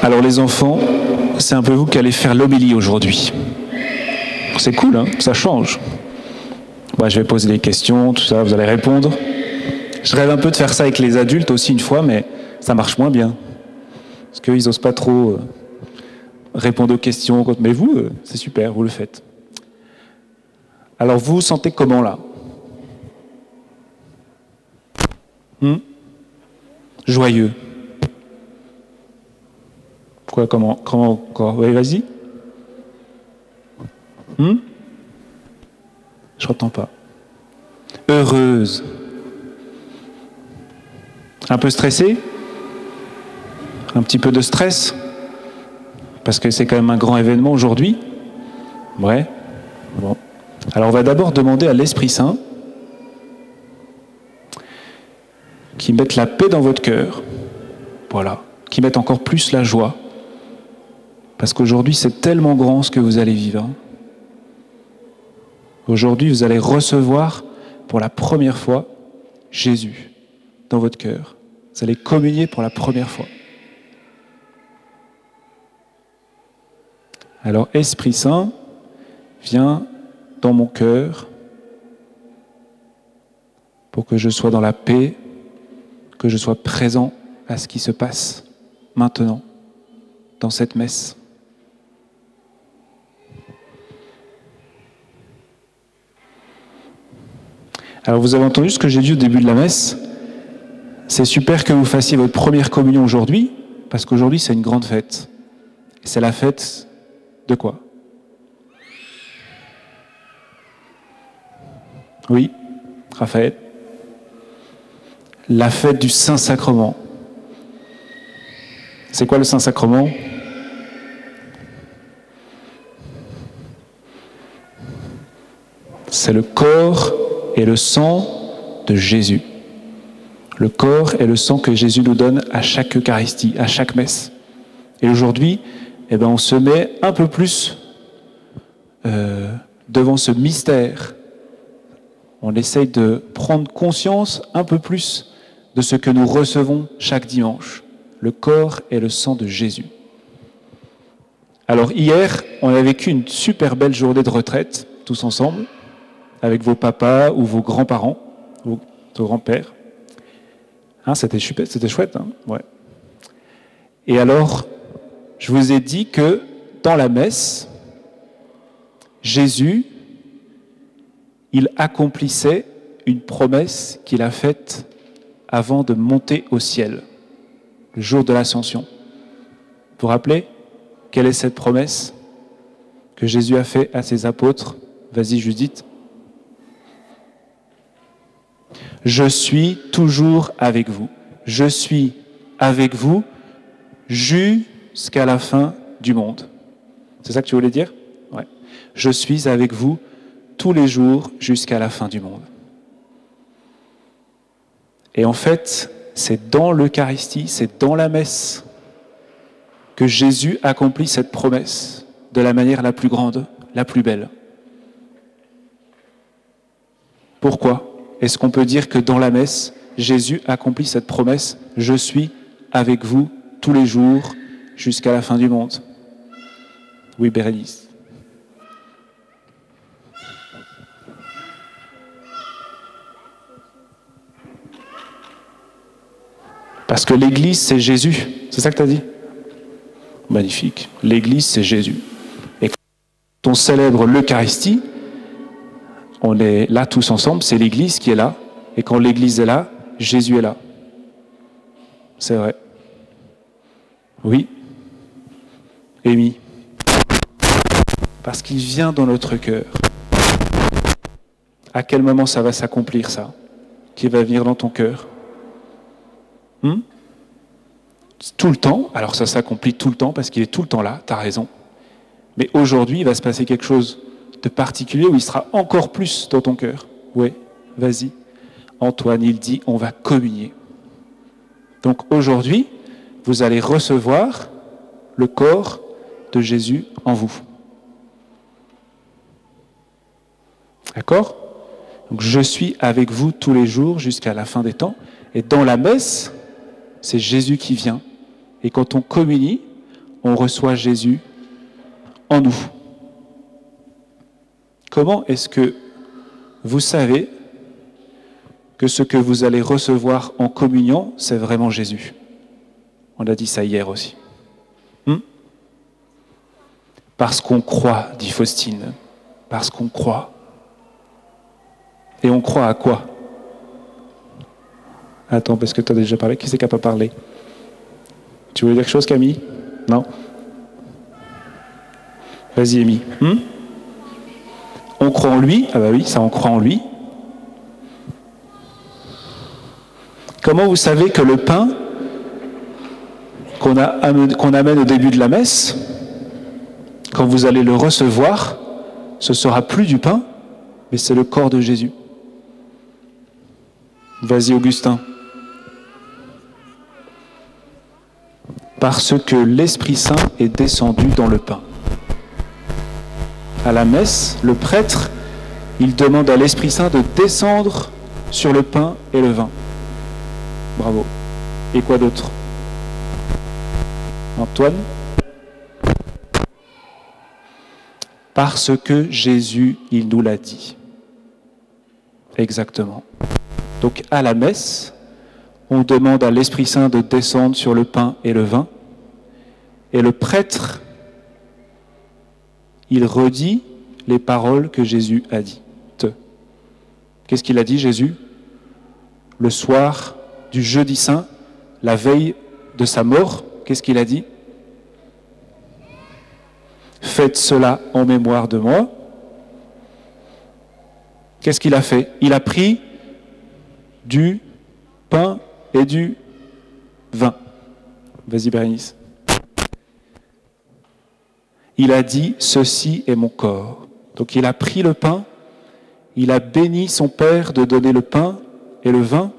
Alors les enfants, c'est un peu vous qui allez faire l'homélie aujourd'hui. C'est cool, hein, ça change. Moi, je vais poser des questions, tout ça, vous allez répondre. Je rêve un peu de faire ça avec les adultes aussi une fois, mais ça marche moins bien. Parce qu'ils n'osent pas trop répondre aux questions. Mais vous, c'est super, vous le faites. Alors vous vous sentez comment là? Joyeux. Quoi, comment encore? Oui, vas-y. Je n'entends pas. Heureuse. Un peu stressée? Un petit peu de stress? Parce que c'est quand même un grand événement aujourd'hui. Ouais. Bon. Alors on va d'abord demander à l'Esprit Saint qui mette la paix dans votre cœur. Voilà. Qui mette encore plus la joie. Parce qu'aujourd'hui, c'est tellement grand ce que vous allez vivre. Aujourd'hui, vous allez recevoir pour la première fois Jésus dans votre cœur. Vous allez communier pour la première fois. Alors, Esprit Saint, viens dans mon cœur pour que je sois dans la paix, que je sois présent à ce qui se passe maintenant, dans cette messe. Alors vous avez entendu ce que j'ai dit au début de la messe. C'est super que vous fassiez votre première communion aujourd'hui, parce qu'aujourd'hui c'est une grande fête. Et c'est la fête de quoi? Oui, Raphaël. La fête du Saint-Sacrement. C'est quoi le Saint-Sacrement? C'est le corps et le sang de Jésus. Le corps et le sang que Jésus nous donne à chaque Eucharistie, à chaque messe. Et aujourd'hui, on se met un peu plus devant ce mystère. On essaye de prendre conscience un peu plus de ce que nous recevons chaque dimanche. Le corps et le sang de Jésus. Alors hier, on a vécu une super belle journée de retraite, tous ensemble, avec vos papas ou vos grands-parents, vos grands-pères. C'était chouette, hein? Ouais. Et alors, je vous ai dit que dans la messe, Jésus, il accomplissait une promesse qu'il a faite avant de monter au ciel, le jour de l'Ascension. Vous vous rappelez? Quelle est cette promesse que Jésus a faite à ses apôtres? Vas-y, Judith. Je suis toujours avec vous. Je suis avec vous jusqu'à la fin du monde. C'est ça que tu voulais dire? Ouais. Je suis avec vous tous les jours jusqu'à la fin du monde. Et en fait, c'est dans l'Eucharistie, c'est dans la messe que Jésus accomplit cette promesse de la manière la plus grande, la plus belle. Pourquoi est-ce qu'on peut dire que dans la messe, Jésus accomplit cette promesse « Je suis avec vous tous les jours jusqu'à la fin du monde ». Oui, Bérénice. Parce que l'Église, c'est Jésus. C'est ça que tu as dit? Magnifique. L'Église, c'est Jésus. Et quand on célèbre l'Eucharistie, on est là tous ensemble, c'est l'Église qui est là. Et quand l'Église est là, Jésus est là. C'est vrai. Oui. Amy. Parce qu'il vient dans notre cœur. À quel moment ça va s'accomplir, ça? Qui va venir dans ton cœur? Tout le temps. Alors ça s'accomplit tout le temps parce qu'il est tout le temps là, tu as raison. Mais aujourd'hui, il va se passer quelque chose de particulier où il sera encore plus dans ton cœur. Oui, vas-y. Antoine, il dit, on va communier. Donc aujourd'hui, vous allez recevoir le corps de Jésus en vous. D'accord? Donc je suis avec vous tous les jours jusqu'à la fin des temps. Et dans la messe, c'est Jésus qui vient. Et quand on communie, on reçoit Jésus en nous. Comment est-ce que vous savez que ce que vous allez recevoir en communion, c'est vraiment Jésus? On a dit ça hier aussi. Parce qu'on croit, dit Faustine. Parce qu'on croit. Et on croit à quoi? Attends, parce que tu as déjà parlé. Qui c'est qui n'a pas parlé? Tu voulais dire quelque chose, Camille? Non? Vas-y, Amy. On croit en lui? Ah bah oui, ça on croit en lui. Comment vous savez que le pain qu'on amène au début de la messe, quand vous allez le recevoir, ce sera plus du pain, mais c'est le corps de Jésus? Vas-y, Augustin. Parce que l'Esprit Saint est descendu dans le pain. À la messe, le prêtre, il demande à l'Esprit Saint de descendre sur le pain et le vin. Bravo. Et quoi d'autre? Antoine? Parce que Jésus, il nous l'a dit. Exactement. Donc à la messe, on demande à l'Esprit Saint de descendre sur le pain et le vin. Et le prêtre, il redit les paroles que Jésus a dites. Qu'est-ce qu'il a dit, Jésus? Le soir du jeudi saint, la veille de sa mort, qu'est-ce qu'il a dit? Faites cela en mémoire de moi. Qu'est-ce qu'il a fait? Il a pris du pain et du vin. Vas-y, Bérénice. Il a dit, ceci est mon corps. Donc il a pris le pain, il a béni son Père de donner le pain et le vin.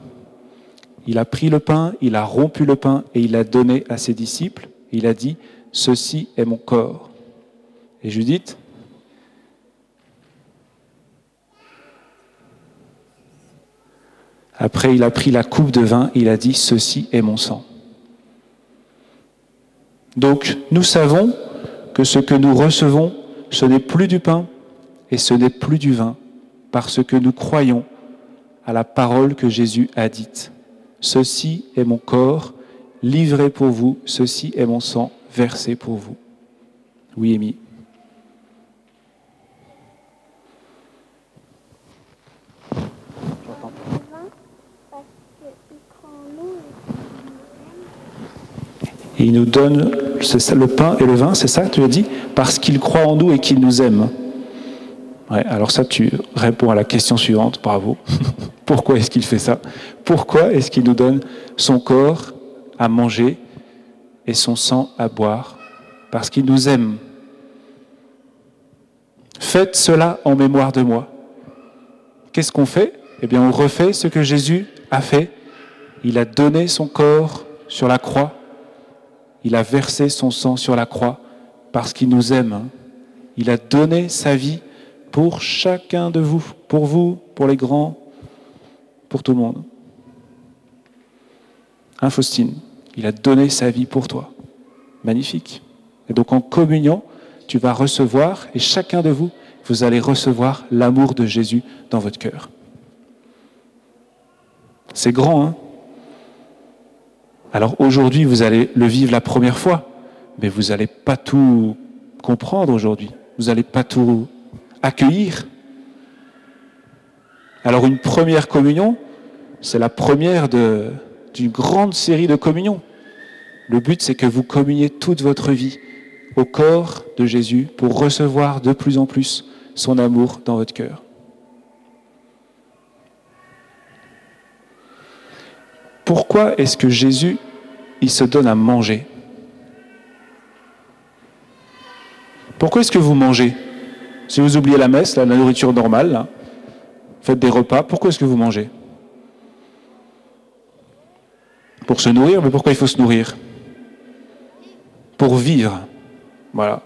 Il a pris le pain, il a rompu le pain et il l'a donné à ses disciples. Il a dit, ceci est mon corps. Et Judith? Après, il a pris la coupe de vin, il a dit, ceci est mon sang. Donc, nous savons que ce que nous recevons, ce n'est plus du pain et ce n'est plus du vin, parce que nous croyons à la parole que Jésus a dite. Ceci est mon corps, livré pour vous, ceci est mon sang, versé pour vous. Oui, Amy. Et il nous donne le pain et le vin, c'est ça que tu as dit? Parce qu'il croit en nous et qu'il nous aime. Ouais, alors ça, tu réponds à la question suivante, bravo. Pourquoi est-ce qu'il fait ça? Pourquoi est-ce qu'il nous donne son corps à manger et son sang à boire? Parce qu'il nous aime. Faites cela en mémoire de moi. Qu'est-ce qu'on fait? Eh bien, on refait ce que Jésus a fait. Il a donné son corps sur la croix. Il a versé son sang sur la croix parce qu'il nous aime. Il a donné sa vie pour chacun de vous, pour les grands, pour tout le monde. Hein, Faustine? Il a donné sa vie pour toi. Magnifique. Et donc en communion, tu vas recevoir, et chacun de vous, vous allez recevoir l'amour de Jésus dans votre cœur. C'est grand, hein? Alors aujourd'hui, vous allez le vivre la première fois, mais vous n'allez pas tout comprendre aujourd'hui. Vous n'allez pas tout accueillir. Alors une première communion, c'est la première d'une grande série de communions. Le but, c'est que vous communiez toute votre vie au corps de Jésus pour recevoir de plus en plus son amour dans votre cœur. Pourquoi est-ce que Jésus, il se donne à manger? Pourquoi est-ce que vous mangez? Si vous oubliez la messe, la nourriture normale, là, faites des repas, pourquoi est-ce que vous mangez? Pour se nourrir, mais pourquoi il faut se nourrir? Pour vivre. Voilà.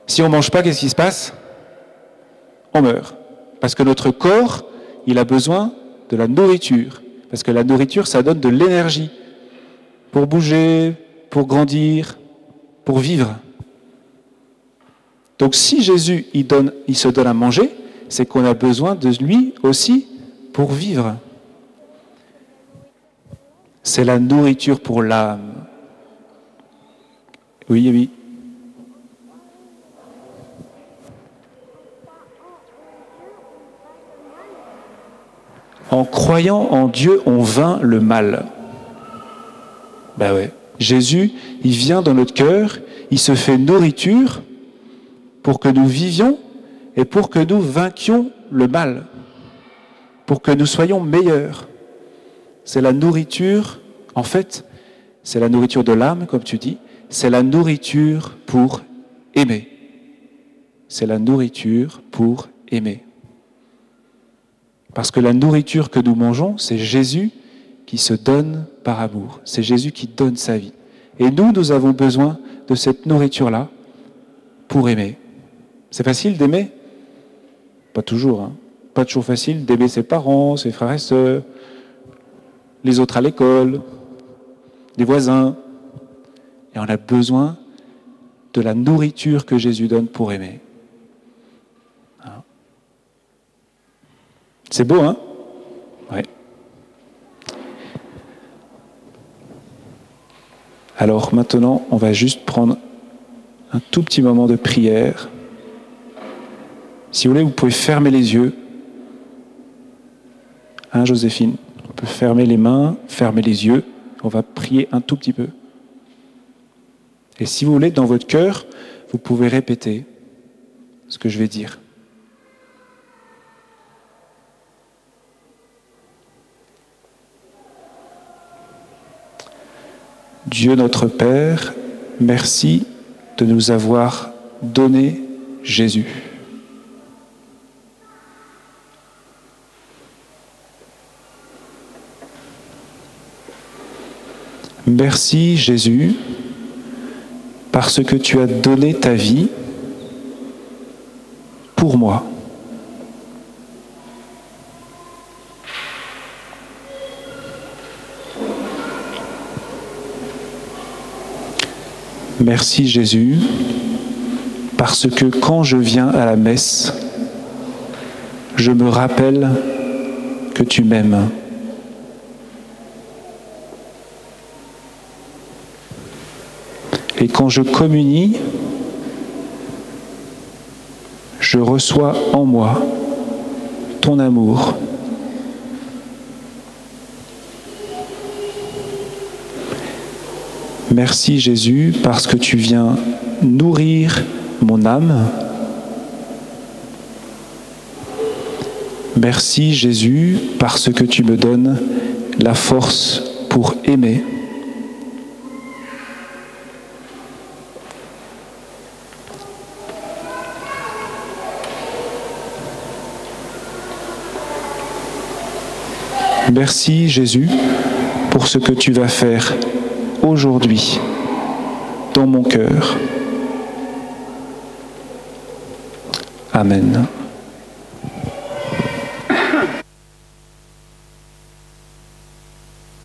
Si on ne mange pas, qu'est-ce qui se passe? On meurt. Parce que notre corps, il a besoin de la nourriture. Parce que la nourriture, ça donne de l'énergie pour bouger, pour grandir. pour vivre. Donc si Jésus il se donne à manger, c'est qu'on a besoin de lui aussi pour vivre. C'est la nourriture pour l'âme. Oui, oui. En croyant en Dieu, on vainc le mal. Ben ouais. Jésus, il vient dans notre cœur, il se fait nourriture pour que nous vivions et pour que nous vainquions le mal, pour que nous soyons meilleurs. C'est la nourriture, en fait, c'est la nourriture de l'âme, comme tu dis, c'est la nourriture pour aimer. C'est la nourriture pour aimer. Parce que la nourriture que nous mangeons, c'est Jésus qui se donne par amour. C'est Jésus qui donne sa vie. Et nous avons besoin de cette nourriture-là pour aimer. C'est facile d'aimer? Pas toujours, hein. Pas toujours facile d'aimer ses parents, ses frères et sœurs, les autres à l'école, les voisins. Et on a besoin de la nourriture que Jésus donne pour aimer. Hein? C'est beau, hein? Ouais. Alors maintenant, on va juste prendre un tout petit moment de prière. Si vous voulez, vous pouvez fermer les yeux. Hein, Joséphine? On peut fermer les mains, fermer les yeux. On va prier un tout petit peu. Et si vous voulez, dans votre cœur, vous pouvez répéter ce que je vais dire. Dieu notre Père, merci de nous avoir donné Jésus. Merci Jésus, parce que tu as donné ta vie pour moi. Merci Jésus, parce que quand je viens à la messe, je me rappelle que tu m'aimes. Et quand je communie, je reçois en moi ton amour. Merci Jésus, parce que tu viens nourrir mon âme. Merci Jésus, parce que tu me donnes la force pour aimer. Merci Jésus pour ce que tu vas faire aujourd'hui dans mon cœur. Amen.